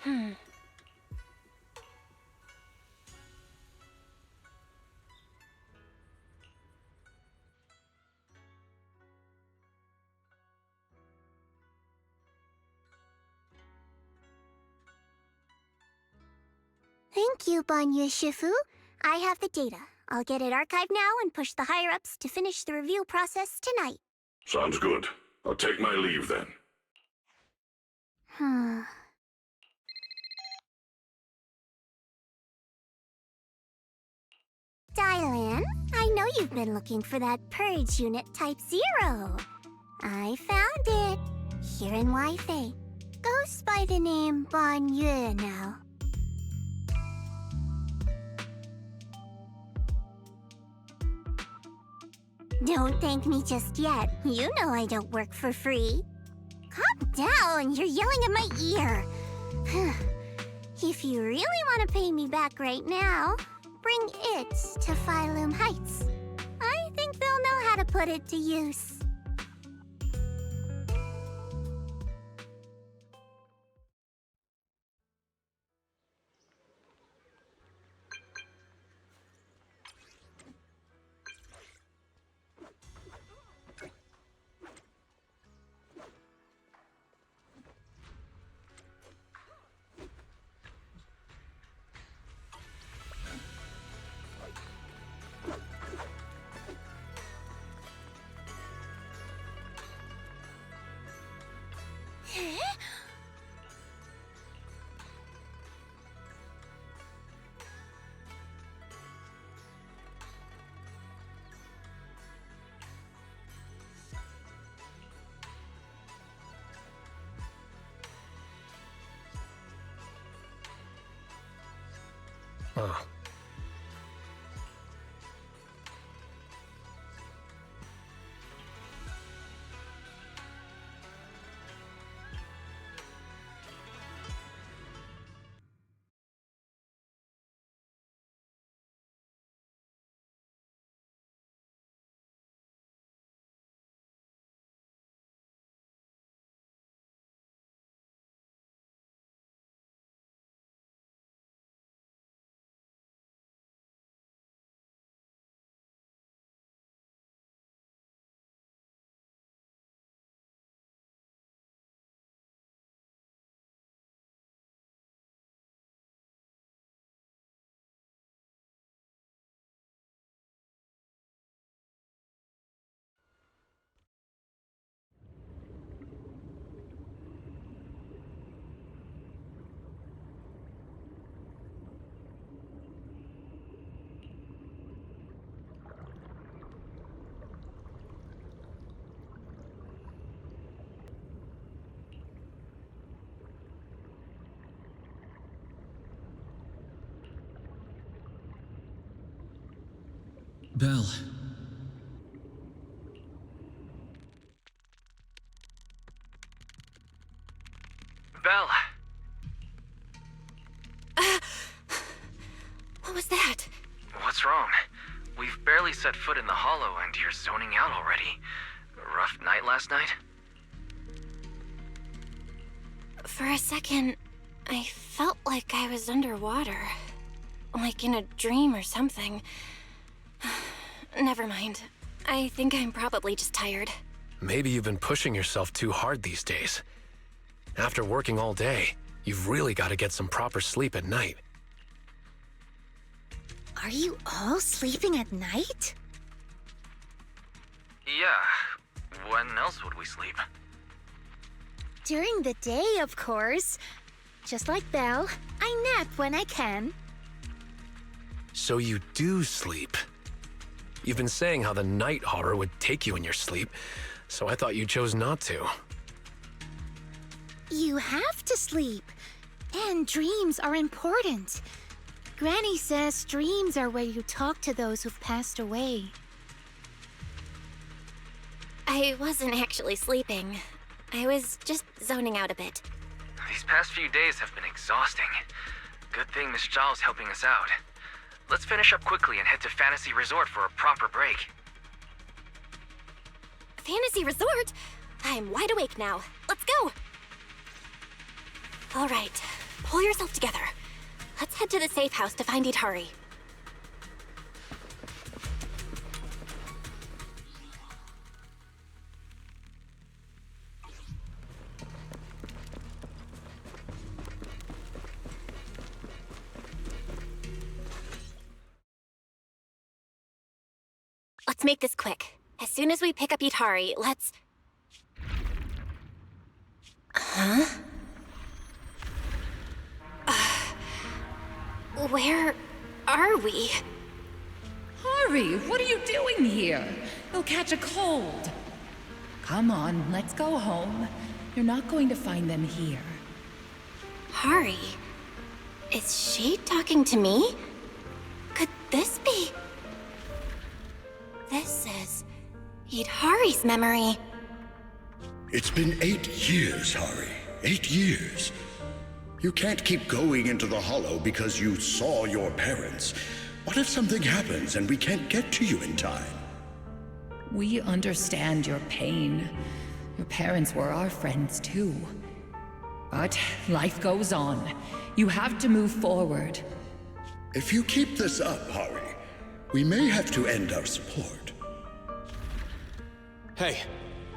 Thank you, bygone Shifu. I have the data. I'll get it archived now and push the higher-ups to finish the review process tonight. Sounds good. I'll take my leave then. Dylan, I know you've been looking for that purge unit Type 0. I found it. Here in Wi-Fi. Goes by the name Bygone now. Don't thank me just yet. You know I don't work for free. Calm down, you're yelling at my ear. If you really want to pay me back right now, bring it to Phylum Heights. I think they'll know how to put it to use. Huh. Belle. Belle! What was that? What's wrong? We've barely set foot in the hollow and you're zoning out already. A rough night last night? For a second, I felt like I was underwater. Like in a dream or something. Never mind. I think I'm probably just tired. Maybe you've been pushing yourself too hard these days. After working all day, you've really got to get some proper sleep at night. Are you all sleeping at night? Yeah. When else would we sleep? During the day, of course. Just like Belle, I nap when I can. So you do sleep. You've been saying how the night horror would take you in your sleep, so I thought you chose not to. You have to sleep. And dreams are important. Granny says dreams are where you talk to those who've passed away. I wasn't actually sleeping. I was just zoning out a bit. These past few days have been exhausting. Good thing Miss Zhao's helping us out. Let's finish up quickly and head to Fantasy Resort for a proper break. Fantasy Resort? I'm wide awake now. Let's go! All right. pull yourself together. Let's head to the safe house to find Itari. Let's make this quick. As soon as we pick up Itari, let's... Huh? Where are we? Hurry, what are you doing here? You'll catch a cold. Come on, let's go home. You're not going to find them here. Hari? Is she talking to me? Could this be... This is... Itari's memory. It's been 8 years, Hari. 8 years. You can't keep going into the Hollow because you saw your parents. What if something happens and we can't get to you in time? We understand your pain. Your parents were our friends too. But life goes on. You have to move forward. If you keep this up, Hari, we may have to end our support. Hey,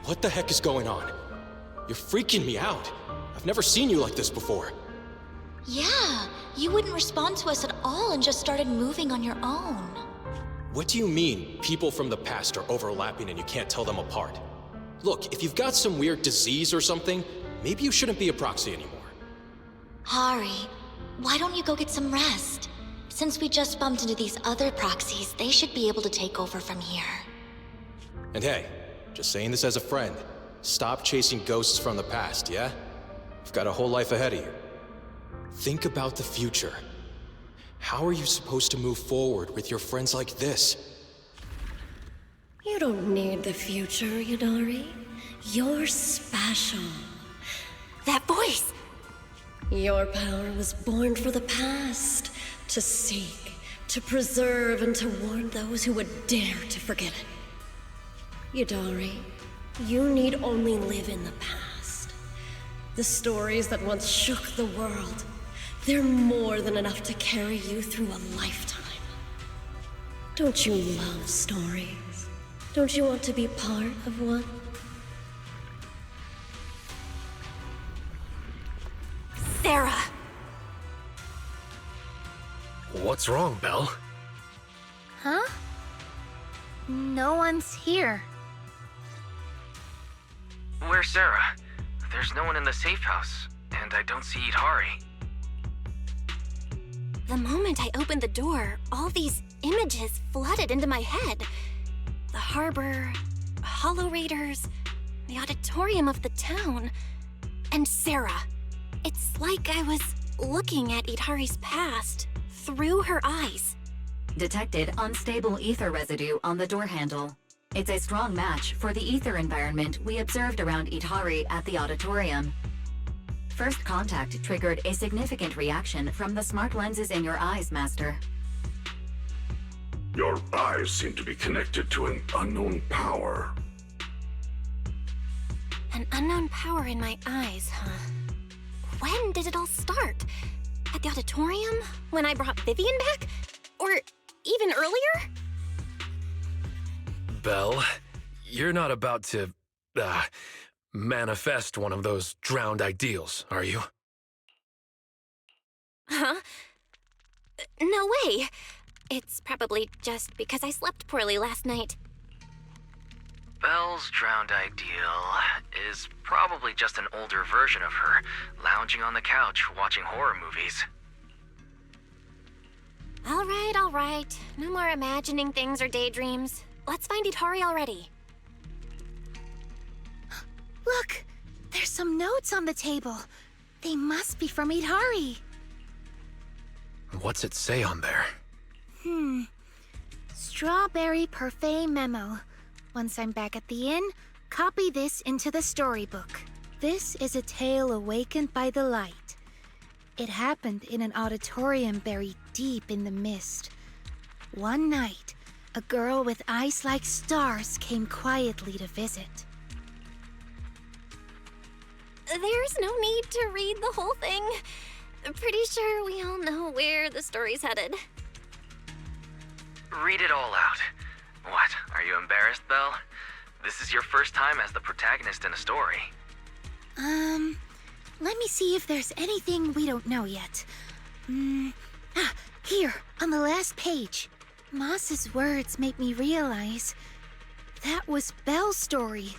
what the heck is going on? You're freaking me out. I've never seen you like this before. Yeah, you wouldn't respond to us at all and just started moving on your own. What do you mean, people from the past are overlapping and you can't tell them apart? Look, if you've got some weird disease or something, maybe you shouldn't be a proxy anymore. Hari, why don't you go get some rest? Since we just bumped into these other proxies, they should be able to take over from here. And hey, just saying this as a friend, stop chasing ghosts from the past, yeah? You've got a whole life ahead of you. Think about the future. How are you supposed to move forward with your friends like this? You don't need the future, Yadari. You're special. That voice! Your power was born for the past, to seek, to preserve, and to warn those who would dare to forget it. Yadari, you need only live in the past. The stories that once shook the world, they're more than enough to carry you through a lifetime. Don't you love stories? Don't you want to be part of one? Sarah! What's wrong, Belle? Huh? No one's here. Where's Sarah? There's no one in the safe house, and I don't see Itari. The moment I opened the door, all these images flooded into my head. The harbor, Hollow Raiders, the auditorium of the town, and Sarah. It's like I was looking at Itari's past through her eyes. Detected unstable ether residue on the door handle. It's a strong match for the ether environment we observed around Itari at the auditorium. First contact triggered a significant reaction from the smart lenses in your eyes, Master. Your eyes seem to be connected to an unknown power. An unknown power in my eyes, huh? When did it all start? At the auditorium? When I brought Vivian back? Or even earlier? Belle, you're not about to, manifest one of those drowned ideals, are you? Huh? No way. It's probably just because I slept poorly last night. Belle's drowned ideal is probably just an older version of her, lounging on the couch watching horror movies. All right. No more imagining things or daydreams. Let's find Itari already. Look! There's some notes on the table. They must be from Itari. What's it say on there? Strawberry Parfait Memo. Once I'm back at the inn, copy this into the storybook. This is a tale awakened by the light. It happened in an auditorium buried deep in the mist. One night, a girl with eyes like stars came quietly to visit. There's no need to read the whole thing. pretty sure we all know where the story's headed. Read it all out. What, are you embarrassed, Belle? This is your first time as the protagonist in a story. Let me see if there's anything we don't know yet. Here, on the last page. Moss's words make me realize that was Belle's story,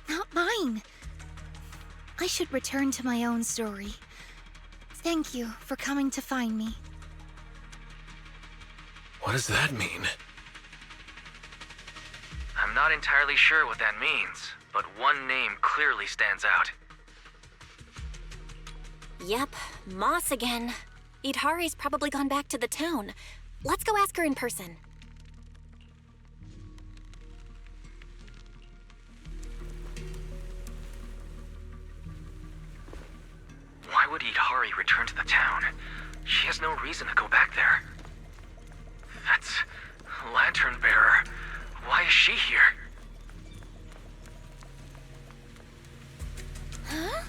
not mine. I should return to my own story. Thank you for coming to find me. What does that mean? I'm not entirely sure what that means, but one name clearly stands out. Yep, Moss again. Idhari's probably gone back to the town. Let's go ask her in person. Why would Idhari return to the town? She has no reason to go back there. That's Lantern Bearer. Why is she here? Huh?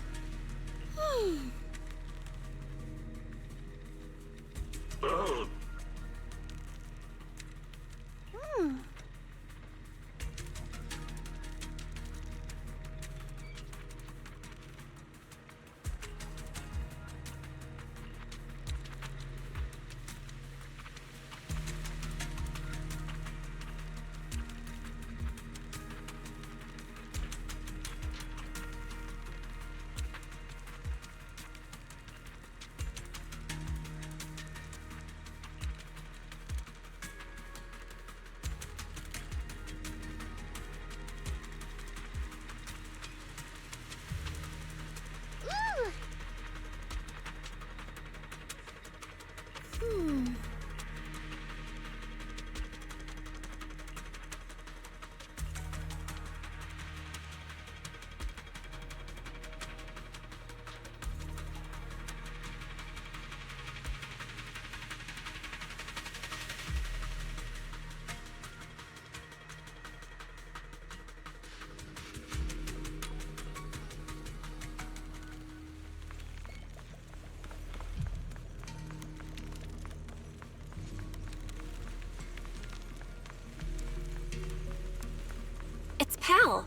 It's Pal.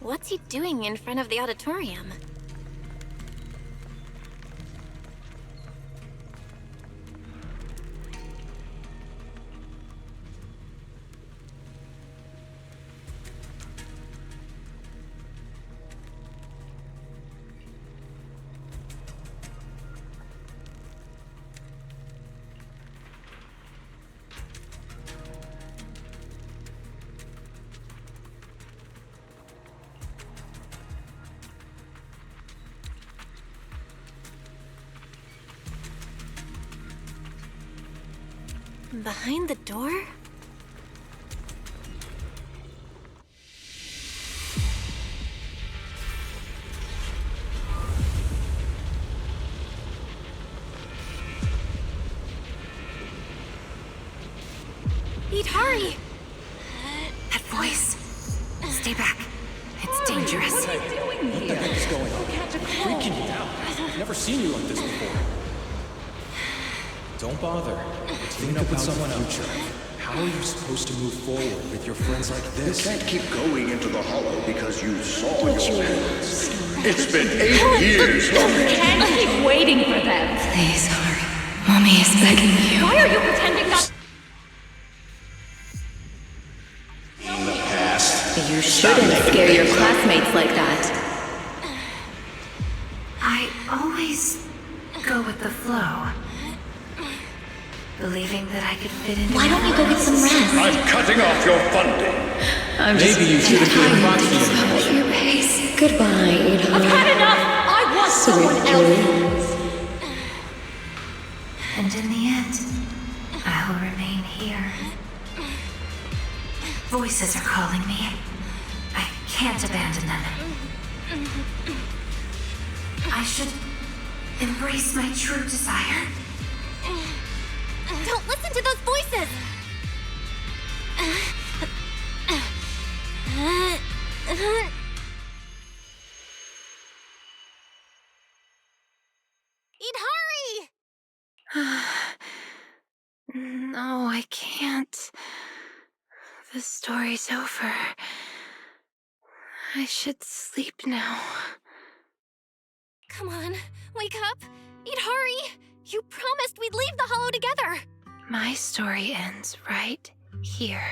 What's he doing in front of the auditorium? Behind the door? Idhari! That voice. Stay back. It's dangerous. What the heck is going on? Freaking me out. I've never seen you like this before. Don't bother. Think about someone else. How are you supposed to move forward with your friends like this? You can't keep going into the hollow because you saw your parents. It's been 8 years, Harry. Can't keep waiting for them. Please, Harry. Mommy is begging you. Why are you pretending not? In the past. You shouldn't scare your classmates like that. I always go with the flow. Believing that I could fit in. Why don't you go get some rest? I'm cutting off your funding. Maybe you should have been proxy anymore. Your pace. Goodbye, Idhari. I've had enough! I want someone else! And in the end, I will remain here. Voices are calling me. I can't abandon them. I should embrace my true desire. Don't listen to those voices! Idhari! The story's over. I should sleep now. Come on, wake up! Idhari! You promised we'd leave the Hollow together! My story ends right here.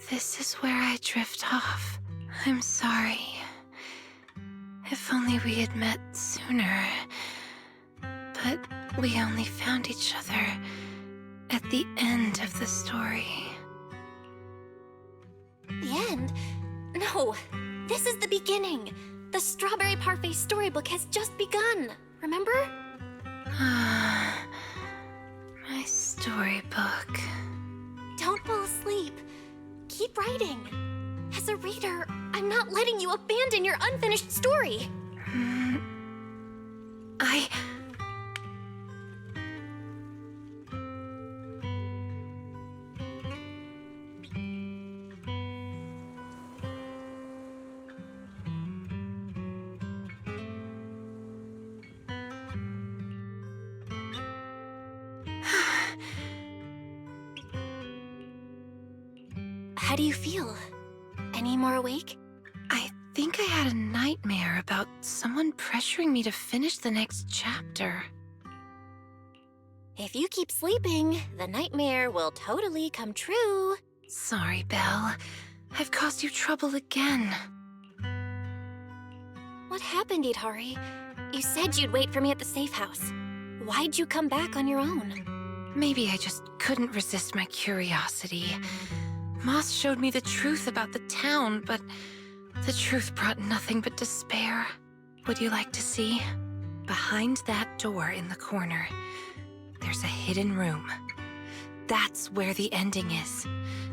This is where I drift off. I'm sorry. If only we had met sooner. But we only found each other at the end of the story. The end? No, this is the beginning. The Strawberry Parfait storybook has just begun, remember? My storybook. Don't fall asleep. Keep writing. As a reader, I'm not letting you abandon your unfinished story. How do you feel? Any more awake? I think I had a nightmare about someone pressuring me to finish the next chapter. If you keep sleeping, the nightmare will totally come true. Sorry, Belle. I've caused you trouble again. What happened, Idhari? You said you'd wait for me at the safe house. Why'd you come back on your own? Maybe I just couldn't resist my curiosity. Moss showed me the truth about the town, but the truth brought nothing but despair. Would you like to see? Behind that door in the corner, there's a hidden room. That's where the ending is.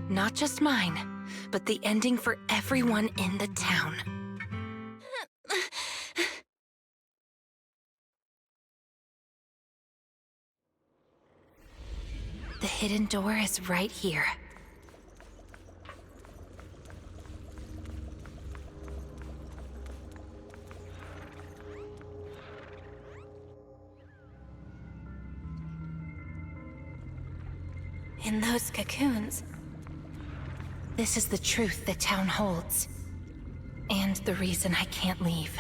Not just mine, but the ending for everyone in the town. The hidden door is right here. In those cocoons. This is the truth the town holds. And the reason I can't leave.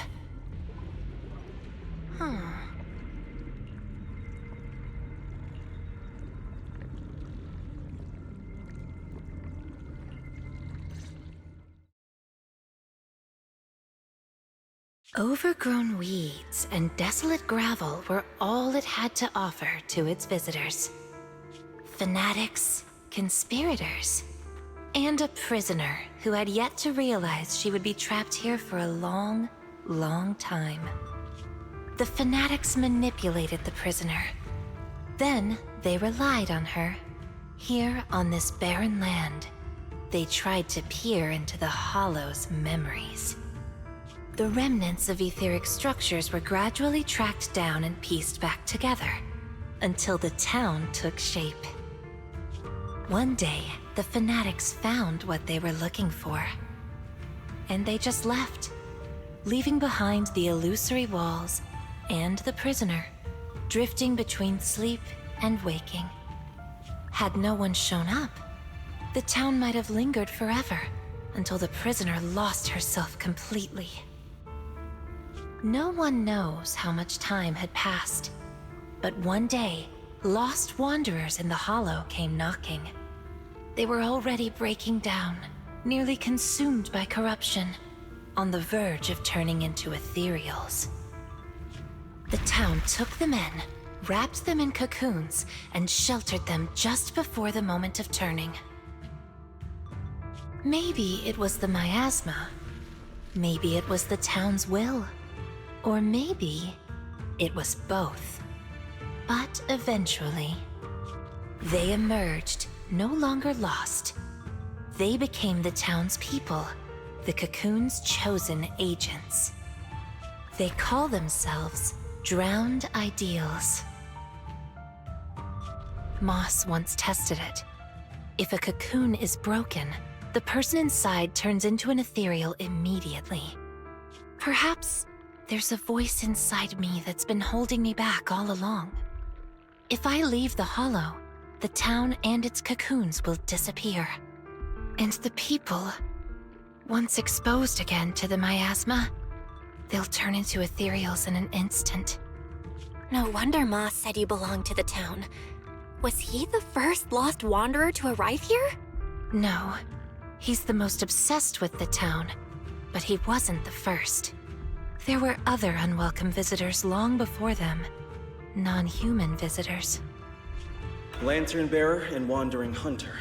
Overgrown weeds and desolate gravel were all it had to offer to its visitors. Fanatics, conspirators, and a prisoner who had yet to realize she would be trapped here for a long, long time. The fanatics manipulated the prisoner. Then they relied on her. Here on this barren land, they tried to peer into the Hollow's memories. The remnants of etheric structures were gradually tracked down and pieced back together, until the town took shape. One day, the fanatics found what they were looking for. And they just left, leaving behind the illusory walls and the prisoner, drifting between sleep and waking. Had no one shown up, the town might have lingered forever, until the prisoner lost herself completely. No one knows how much time had passed, but one day, lost wanderers in the Hollow came knocking. They were already breaking down, nearly consumed by corruption, on the verge of turning into ethereals. The town took them in, wrapped them in cocoons, and sheltered them just before the moment of turning. Maybe it was the miasma. Maybe it was the town's will. Or maybe it was both. But eventually, they emerged, no longer lost. They became the town's people, the cocoon's chosen agents. They call themselves Drowned Ideals. Moss once tested it. If a cocoon is broken, the person inside turns into an ethereal immediately. Perhaps there's a voice inside me that's been holding me back all along. If I leave the Hollow, the town and its cocoons will disappear. And the people, once exposed again to the miasma, they'll turn into ethereals in an instant. No wonder Moss said you belonged to the town. Was he the first lost wanderer to arrive here? No, he's the most obsessed with the town, but he wasn't the first. There were other unwelcome visitors long before them. Non-human visitors. Lantern Bearer and Wandering Hunter.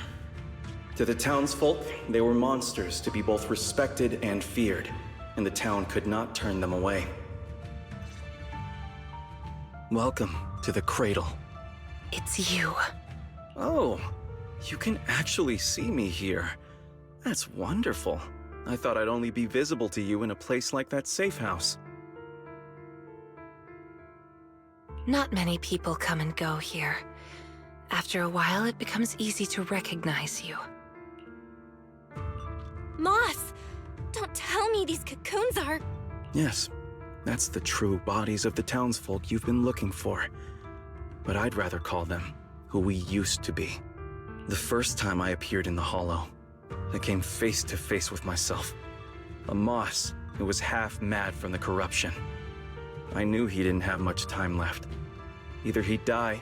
To the townsfolk, they were monsters to be both respected and feared, and the town could not turn them away. Welcome to the Cradle. It's you. Oh, you can actually see me here. That's wonderful. I thought I'd only be visible to you in a place like that safe house. Not many people come and go here. After a while, it becomes easy to recognize you. Moss! Don't tell me these cocoons are... Yes, that's the true bodies of the townsfolk you've been looking for. But I'd rather call them who we used to be. The first time I appeared in the Hollow, I came face to face with myself. A Moss who was half mad from the corruption. I knew he didn't have much time left. Either he'd die,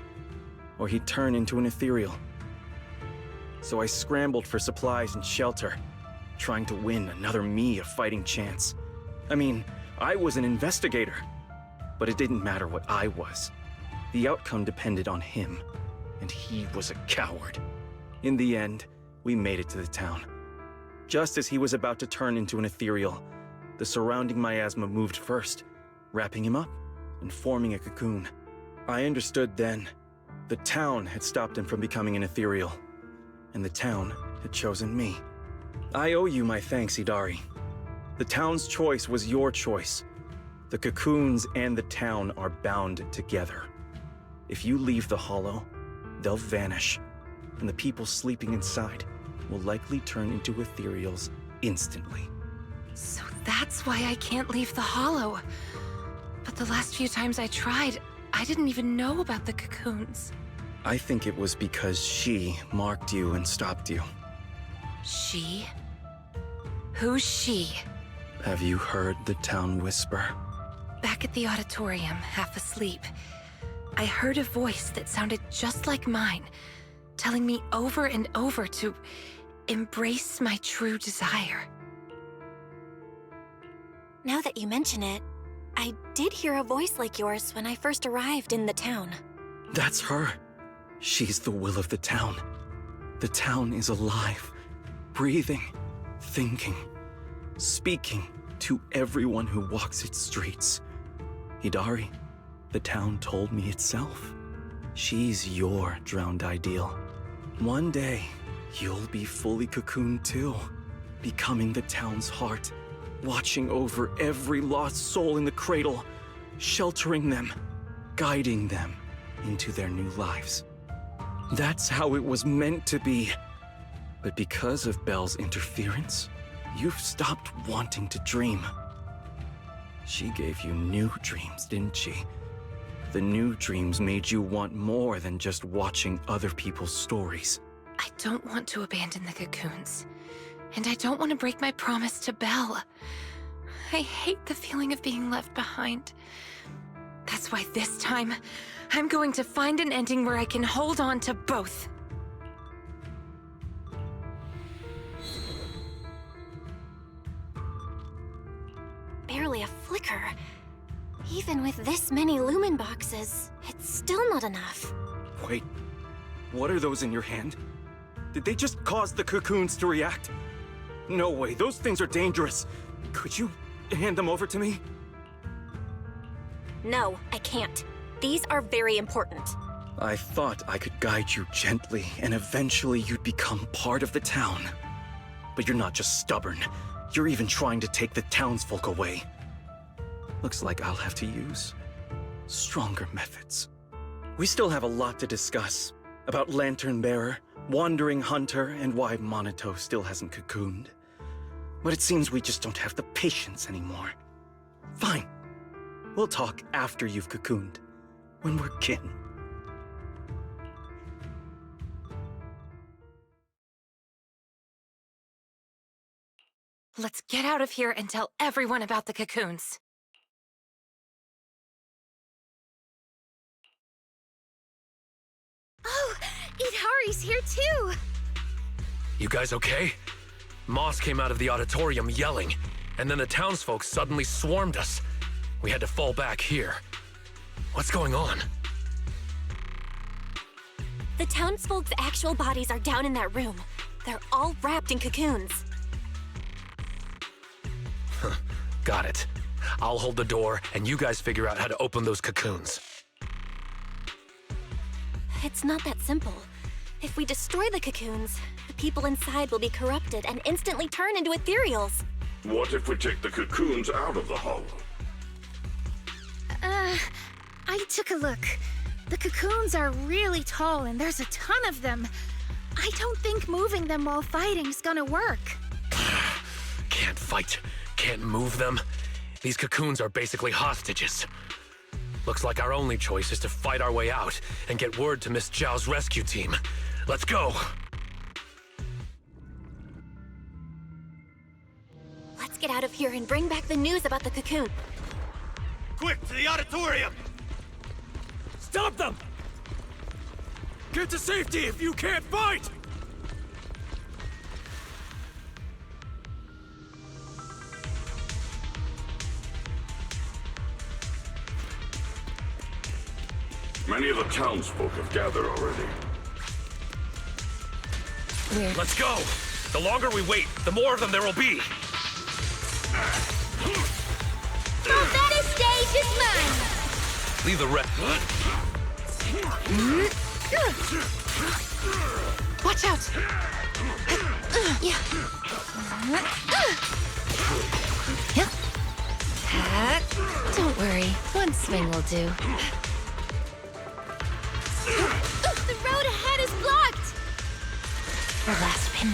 or he'd turn into an ethereal. So I scrambled for supplies and shelter, trying to win another me a fighting chance. I mean, I was an investigator, but it didn't matter what I was. The outcome depended on him, and he was a coward. In the end, we made it to the town. Just as he was about to turn into an ethereal, the surrounding miasma moved first, wrapping him up and forming a cocoon. I understood then. The town had stopped him from becoming an ethereal, and the town had chosen me. I owe you my thanks, Idari. The town's choice was your choice. The cocoons and the town are bound together. If you leave the Hollow, they'll vanish, and the people sleeping inside will likely turn into ethereals instantly. So that's why I can't leave the Hollow. But the last few times I tried, I didn't even know about the cocoons. I think it was because she marked you and stopped you. She? Who's she? Have you heard the town whisper? Back at the auditorium, half asleep, I heard a voice that sounded just like mine, telling me over and over to embrace my true desire. Now that you mention it, I did hear a voice like yours when I first arrived in the town. That's her. She's the will of the town. The town is alive, breathing, thinking, speaking to everyone who walks its streets. Hidari, the town told me itself. She's your drowned ideal. One day, you'll be fully cocooned too, becoming the town's heart, watching over every lost soul in the cradle, sheltering them, guiding them into their new lives. That's how it was meant to be. But because of Belle's interference, you've stopped wanting to dream. She gave you new dreams, didn't she? The new dreams made you want more than just watching other people's stories. I don't want to abandon the cocoons. And I don't want to break my promise to Belle. I hate the feeling of being left behind. That's why this time, I'm going to find an ending where I can hold on to both. Barely a flicker. Even with this many lumen boxes, it's still not enough. Wait, what are those in your hand? Did they just cause the cocoons to react? No way, those things are dangerous. Could you hand them over to me? No, I can't. These are very important. I thought I could guide you gently, and eventually you'd become part of the town. But you're not just stubborn. You're even trying to take the townsfolk away. Looks like I'll have to use stronger methods. We still have a lot to discuss about Lantern Bearer, Wandering Hunter, and why Monito still hasn't cocooned. But it seems we just don't have the patience anymore. Fine. We'll talk after you've cocooned, when we're kin. Let's get out of here and tell everyone about the cocoons. Oh, Itari's here too! You guys okay? Moss came out of the auditorium yelling, and then the townsfolk suddenly swarmed us. We had to fall back here. What's going on? The townsfolk's actual bodies are down in that room. They're all wrapped in cocoons. Got it. I'll hold the door, and you guys figure out how to open those cocoons. It's not that simple. If we destroy the cocoons, the people inside will be corrupted and instantly turn into ethereals. What if we take the cocoons out of the hollow? I took a look. The cocoons are really tall and there's a ton of them. I don't think moving them while fighting's gonna work. Can't fight, can't move them. These cocoons are basically hostages. Looks like our only choice is to fight our way out and get word to Miss Zhao's rescue team. Let's go! Let's get out of here and bring back the news about the cocoon. Quick, to the auditorium! Stop them! Get to safety if you can't fight! Many of the townsfolk have gathered already. Let's go! The longer we wait, the more of them there will be! That stage is mine! Leave the rest. Watch out! Yeah. Don't worry, one swing will do. The road ahead is blocked! Our last pin.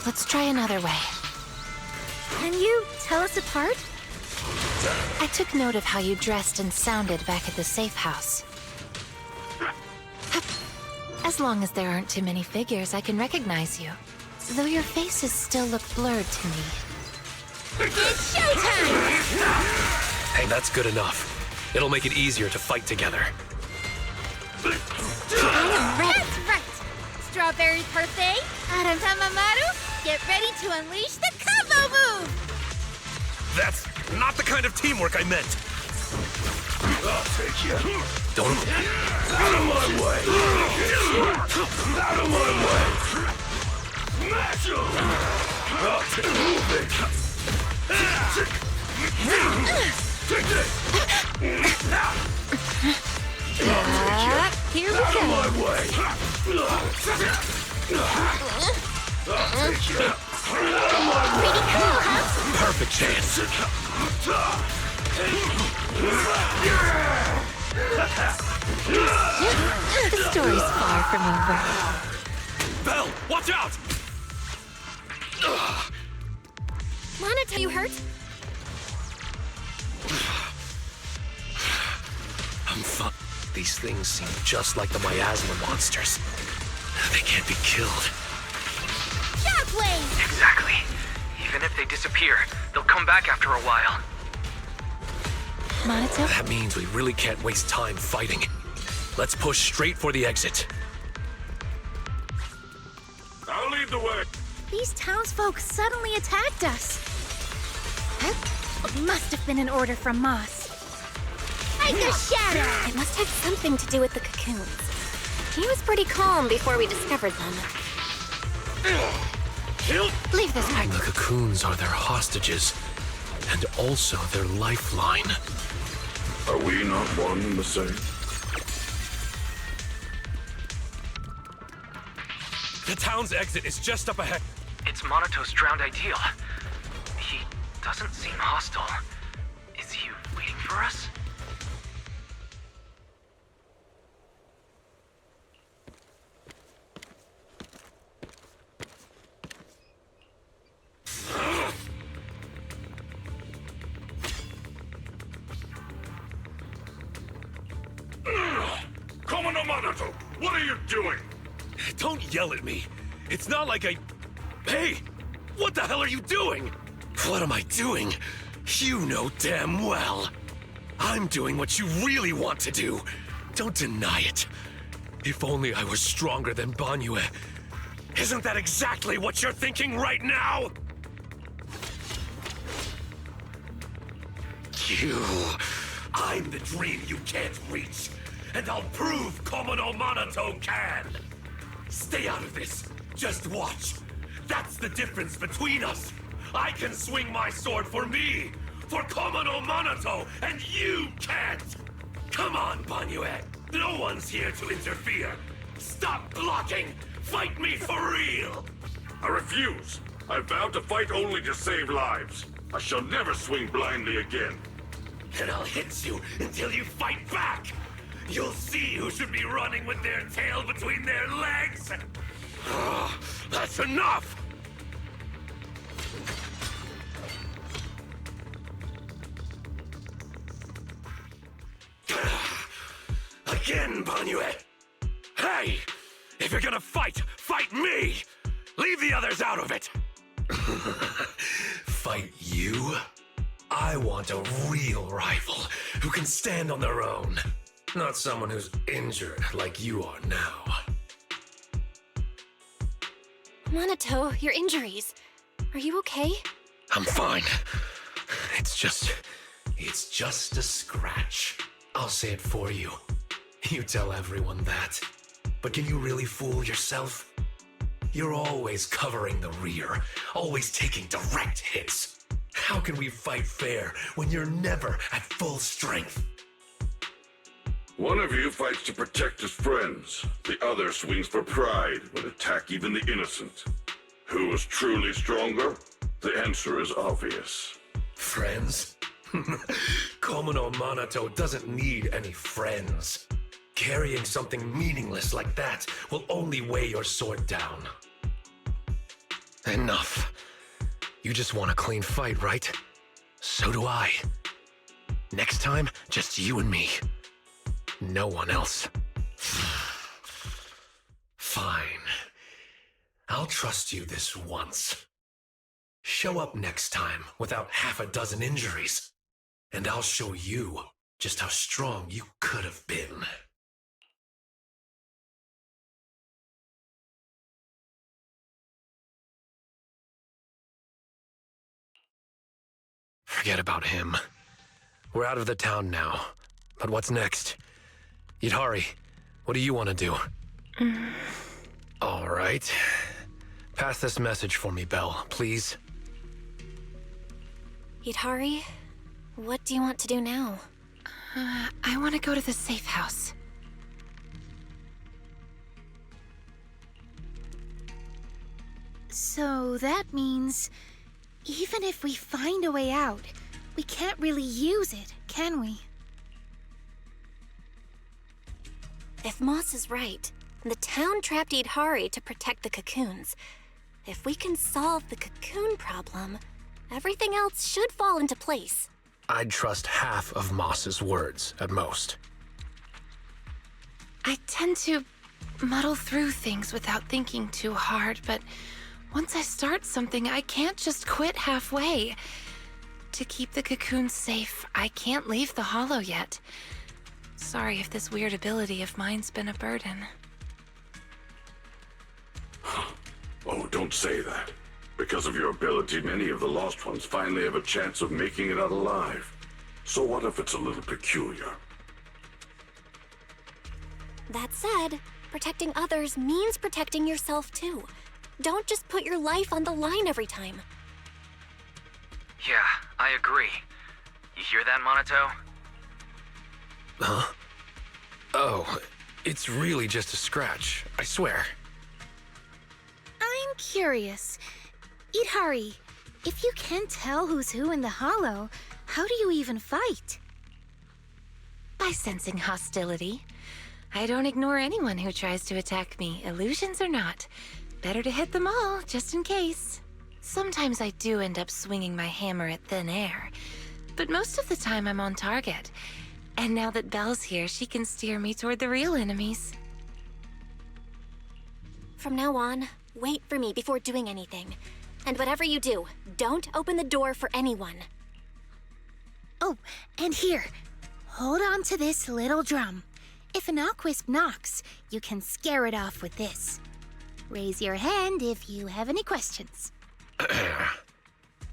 Let's try another way. Can you tell us apart? I took note of how you dressed and sounded back at the safe house. As long as there aren't too many figures, I can recognize you. Though your faces still look blurred to me. It's showtime! Hey, that's good enough. It'll make it easier to fight together. That's right! Strawberry Parfait, Adam Tamamaru, get ready to unleash the combo move! That's not the kind of teamwork I meant. I'll take you. Don't... Out of my way! Out of my way! Smash him! I'll take moving! Take this! Here we Out of go. my way! I'll take you! Out of my way! Pretty cool, huh? Perfect chance. The story's far from over. Belle, watch out! Monato, you hurt? I'm fine. These things seem just like the miasma monsters. They can't be killed. Shockwave! Exactly. Even if they disappear, they'll come back after a while. Monato? That means we really can't waste time fighting. Let's push straight for the exit. I'll lead the way. These townsfolk suddenly attacked us. It must have been an order from Moss. Like a shadow! It must have something to do with the cocoons. He was pretty calm before we discovered them. Leave this part. The cocoons are their hostages, and also their lifeline. Are we not one and the same? The town's exit is just up ahead. It's Monato's drowned ideal. He doesn't seem hostile. Is he waiting for us? Commander Monato, what are you doing? Don't yell at me. It's not like I... Hey! What the hell are you doing? What am I doing? You know damn well. I'm doing what you really want to do. Don't deny it. If only I was stronger than Banyue. Isn't that exactly what you're thinking right now? I'm the dream you can't reach, and I'll prove Komono Monoto can. Stay out of this. Just watch. That's the difference between us. I can swing my sword for me, for Komono Monoto, and you can't. Come on, Banyue. No one's here to interfere. Stop blocking. Fight me for real. I refuse. I vow to fight only to save lives. I shall never swing blindly again. Then I'll hit you until you fight back. You'll see who should be running with their tail between their legs. That's enough. Again, Banyue. Hey, if you're gonna fight, fight me. Leave the others out of it. Fight you? I want a real rival who can stand on their own. Not someone who's injured like you are now. Monoto, your injuries. Are you okay? I'm fine. It's just a scratch. I'll say it for you. You tell everyone that. But can you really fool yourself? You're always covering the rear, always taking direct hits. How can we fight fair when you're never at full strength? One of you fights to protect his friends. The other swings for pride, would attack even the innocent. Who is truly stronger? The answer is obvious. Friends? Komono Monoto doesn't need any friends. Carrying something meaningless like that will only weigh your sword down. Enough. You just want a clean fight, right? So do I. Next time, just you and me. No one else. Fine. I'll trust you this once. Show up next time without half a dozen injuries, and I'll show you just how strong you could have been. Forget about him. We're out of the town now. But what's next? Yidhari, what do you want to do? All right. Pass this message for me, Belle, please. Yidhari, what do you want to do now? I want to go to the safe house. So that means, even if we find a way out, we can't really use it, can we? If Moss is right, the town trapped Yidhari to protect the cocoons. If we can solve the cocoon problem, everything else should fall into place. I'd trust half of Moss's words, at most. I tend to muddle through things without thinking too hard, but once I start something, I can't just quit halfway. To keep the cocoons safe, I can't leave the hollow yet. Sorry if this weird ability of mine's been a burden. Oh, don't say that. Because of your ability, many of the lost ones finally have a chance of making it out alive. So what if it's a little peculiar? That said, protecting others means protecting yourself too. Don't just put your life on the line every time. Yeah, I agree. You hear that, Monoto? Huh? Oh, it's really just a scratch, I swear. I'm curious. Yidhari, if you can't tell who's who in the hollow, how do you even fight? By sensing hostility. I don't ignore anyone who tries to attack me, illusions or not. Better to hit them all, just in case. Sometimes I do end up swinging my hammer at thin air, but most of the time I'm on target. And now that Belle's here, she can steer me toward the real enemies. From now on, wait for me before doing anything. And whatever you do, don't open the door for anyone. Oh, and here. Hold on to this little drum. If an Knockwisp knocks, you can scare it off with this. Raise your hand if you have any questions.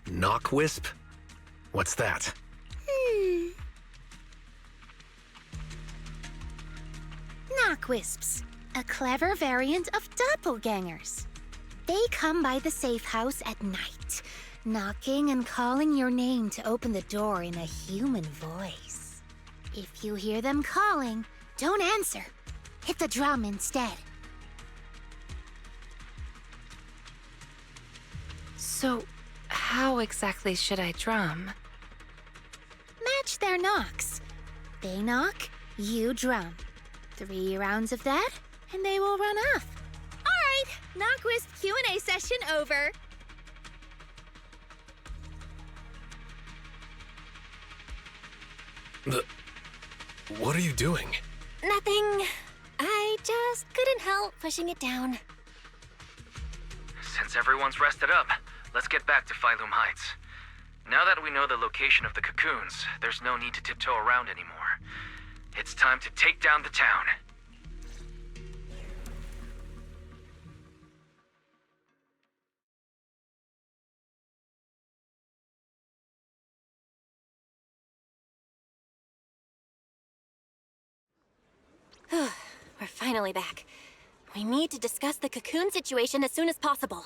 Knockwisp? What's that? Knockwisps, a clever variant of doppelgangers. They come by the safe house at night, knocking and calling your name to open the door in a human voice. If you hear them calling, don't answer. Hit the drum instead. So, how exactly should I drum? Match their knocks. They knock, you drum. 3 rounds of that, and they will run off. All right, Knockwisp Q&A session over. What are you doing? Nothing. I just couldn't help pushing it down. Since everyone's rested up, let's get back to Phylum Heights. Now that we know the location of the cocoons, there's no need to tiptoe around anymore. It's time to take down the town. We're finally back. We need to discuss the cocoon situation as soon as possible.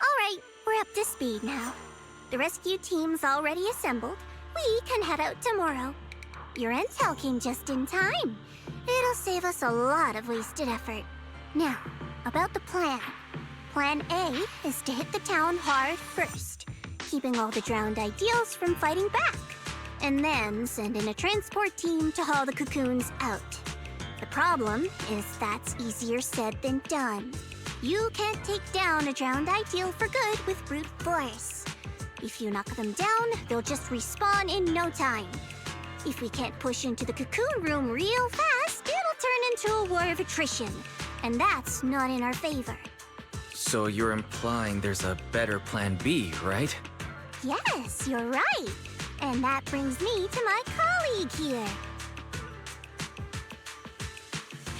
Alright, we're up to speed now. The rescue team's already assembled. We can head out tomorrow. Your intel came just in time. It'll save us a lot of wasted effort. Now, about the plan. Plan A is to hit the town hard first, keeping all the drowned ideals from fighting back, and then send in a transport team to haul the cocoons out. The problem is that's easier said than done. You can't take down a drowned ideal for good with brute force. If you knock them down, they'll just respawn in no time. If we can't push into the cocoon room real fast, it'll turn into a war of attrition. And that's not in our favor. So you're implying there's a better plan B, right? Yes, you're right. And that brings me to my colleague here.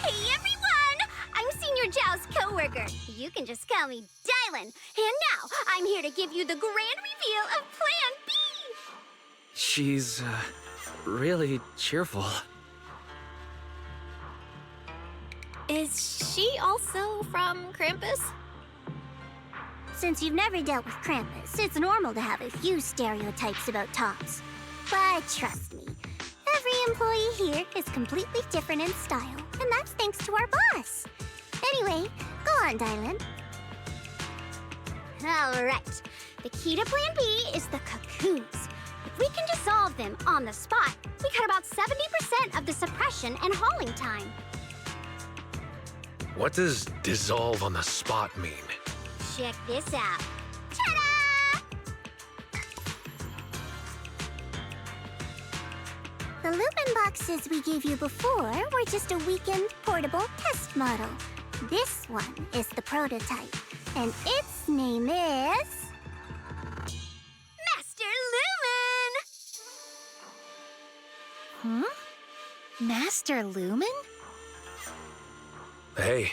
Hey everyone! I'm Senior Zhao's co-worker. You can just call me Dylan. And now, I'm here to give you the grand reveal of Plan B! She's, really cheerful. Is she also from Krampus? Since you've never dealt with Krampus, it's normal to have a few stereotypes about tops. But trust me, every employee here is completely different in style, and that's thanks to our boss. Anyway, go on, Dylan. All right. The key to Plan B is the cocoons. If we can dissolve them on the spot, we cut about 70% of the suppression and hauling time. What does dissolve on the spot mean? Check this out. Ta-da! The Lupin boxes we gave you before were just a weakened, portable test model. This one is the prototype, and its name is... Master Lumen! Huh? Master Lumen? Hey,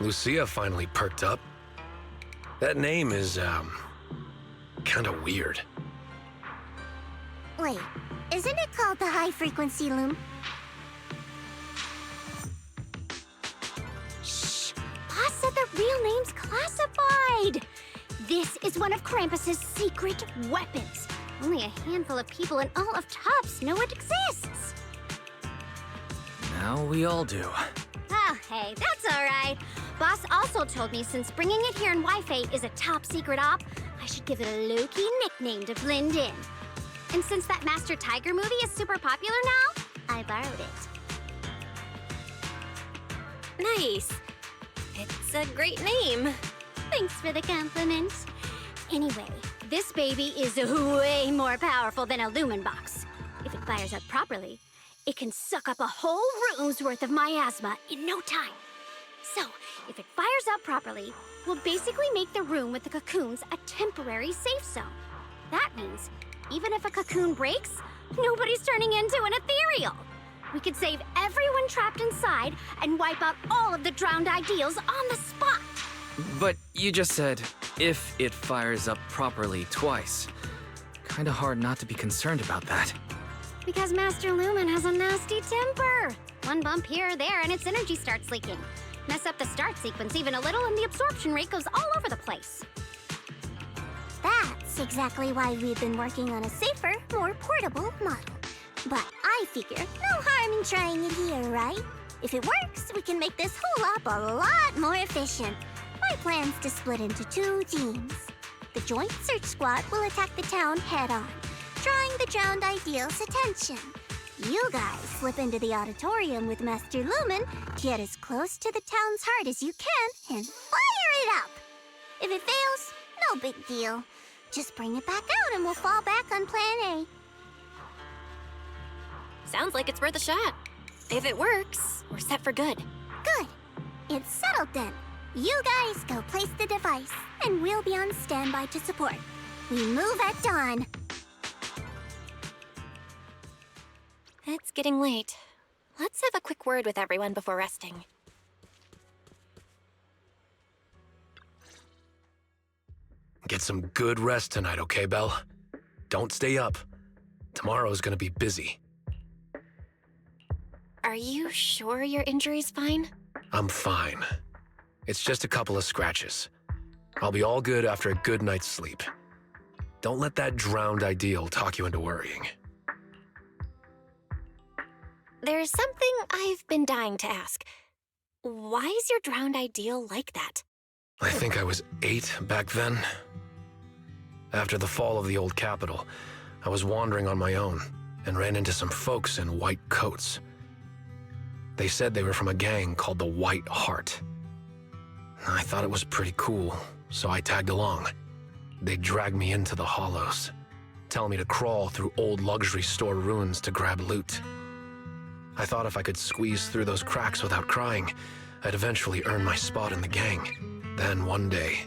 Lucia finally perked up. That name is, kinda weird. Wait, isn't it called the high-frequency loom? Shh! Boss said the real name's classified! This is one of Krampus's secret weapons. Only a handful of people in all of Tops know it exists. Now we all do. Oh, hey, that's all right. Boss also told me since bringing it here in Wi-Fi is a top secret op, I should give it a low-key nickname to blend in. And since that Master Tiger movie is super popular now, I borrowed it. Nice. It's a great name. Thanks for the compliment. Anyway, this baby is way more powerful than a lumen box. If it fires up properly, it can suck up a whole room's worth of miasma in no time. So, if it fires up properly, we'll basically make the room with the cocoons a temporary safe zone. That means, even if a cocoon breaks, nobody's turning into an ethereal. We could save everyone trapped inside and wipe out all of the drowned ideals on the spot. But you just said, if it fires up properly twice. Kinda hard not to be concerned about that. Because Master Lumen has a nasty temper. One bump here or there and its energy starts leaking. Mess up the start sequence even a little and the absorption rate goes all over the place. That's exactly why we've been working on a safer, more portable model. But I figure no harm in trying it here, right? If it works, we can make this whole op a lot more efficient. My plan's to split into 2 teams. The Joint Search Squad will attack the town head-on, drawing the drowned ideal's attention. You guys slip into the auditorium with Master Lumen, get as close to the town's heart as you can, and fire it up! If it fails, no big deal. Just bring it back out and we'll fall back on Plan A. Sounds like it's worth a shot. If it works, we're set for good. Good. It's settled then. You guys go place the device, and we'll be on standby to support. We move at dawn. It's getting late. Let's have a quick word with everyone before resting. Get some good rest tonight, okay, Belle? Don't stay up. Tomorrow's gonna be busy. Are you sure your injury's fine? I'm fine. It's just a couple of scratches. I'll be all good after a good night's sleep. Don't let that drowned ideal talk you into worrying. There's something I've been dying to ask. Why is your drowned ideal like that? I think I was 8 back then. After the fall of the old capital, I was wandering on my own and ran into some folks in white coats. They said they were from a gang called the White Heart. I thought it was pretty cool, so I tagged along. They dragged me into the hollows, telling me to crawl through old luxury store ruins to grab loot. I thought if I could squeeze through those cracks without crying, I'd eventually earn my spot in the gang. Then one day,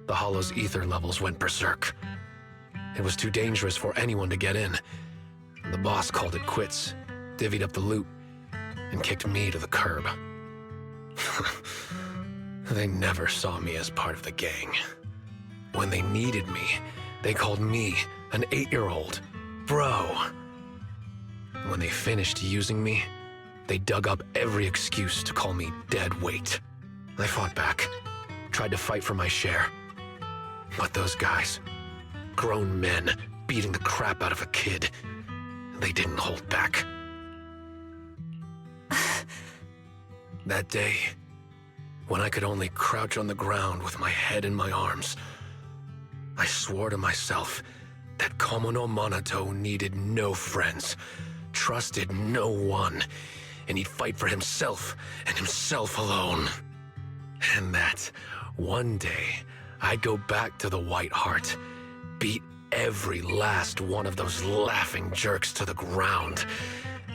the hollow's ether levels went berserk. It was too dangerous for anyone to get in. The boss called it quits, divvied up the loot, and kicked me to the curb. They never saw me as part of the gang. When they needed me, they called me, an 8-year-old, bro. When they finished using me, they dug up every excuse to call me dead weight. I fought back, tried to fight for my share. But those guys, grown men beating the crap out of a kid, they didn't hold back. That day, when I could only crouch on the ground with my head in my arms, I swore to myself that Komo no Monato needed no friends, trusted no one, and he'd fight for himself and himself alone. And that one day, I'd go back to the White Heart, beat every last one of those laughing jerks to the ground,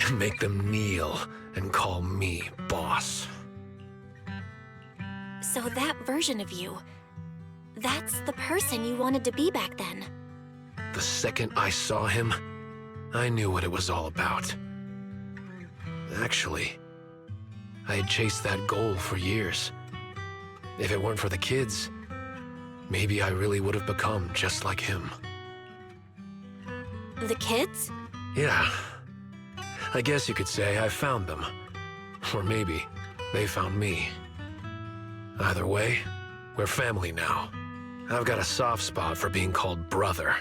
and make them kneel and call me boss. So that version of you, that's the person you wanted to be back then. The second I saw him, I knew what it was all about. Actually, I had chased that goal for years. If it weren't for the kids, maybe I really would have become just like him. The kids? Yeah. I guess you could say I found them. Or maybe they found me. Either way, we're family now. I've got a soft spot for being called brother.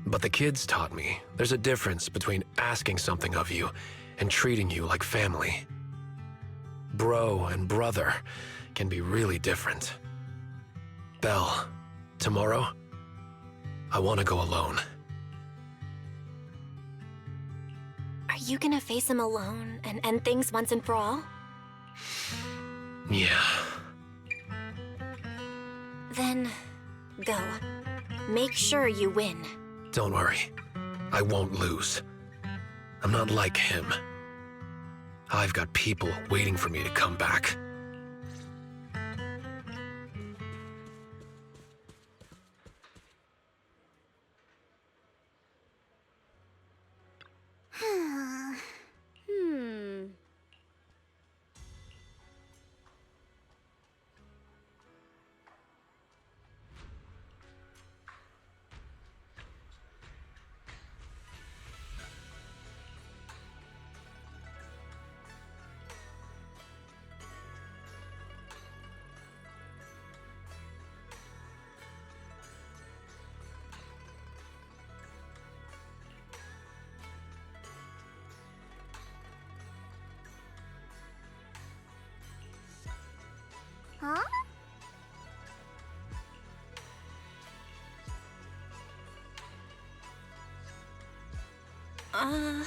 But the kids taught me there's a difference between asking something of you and treating you like family. Bro and brother can be really different. Belle, tomorrow, I want to go alone. Are you gonna face him alone and end things once and for all? Yeah. Then, go. Make sure you win. Don't worry. I won't lose. I'm not like him. I've got people waiting for me to come back. Huh?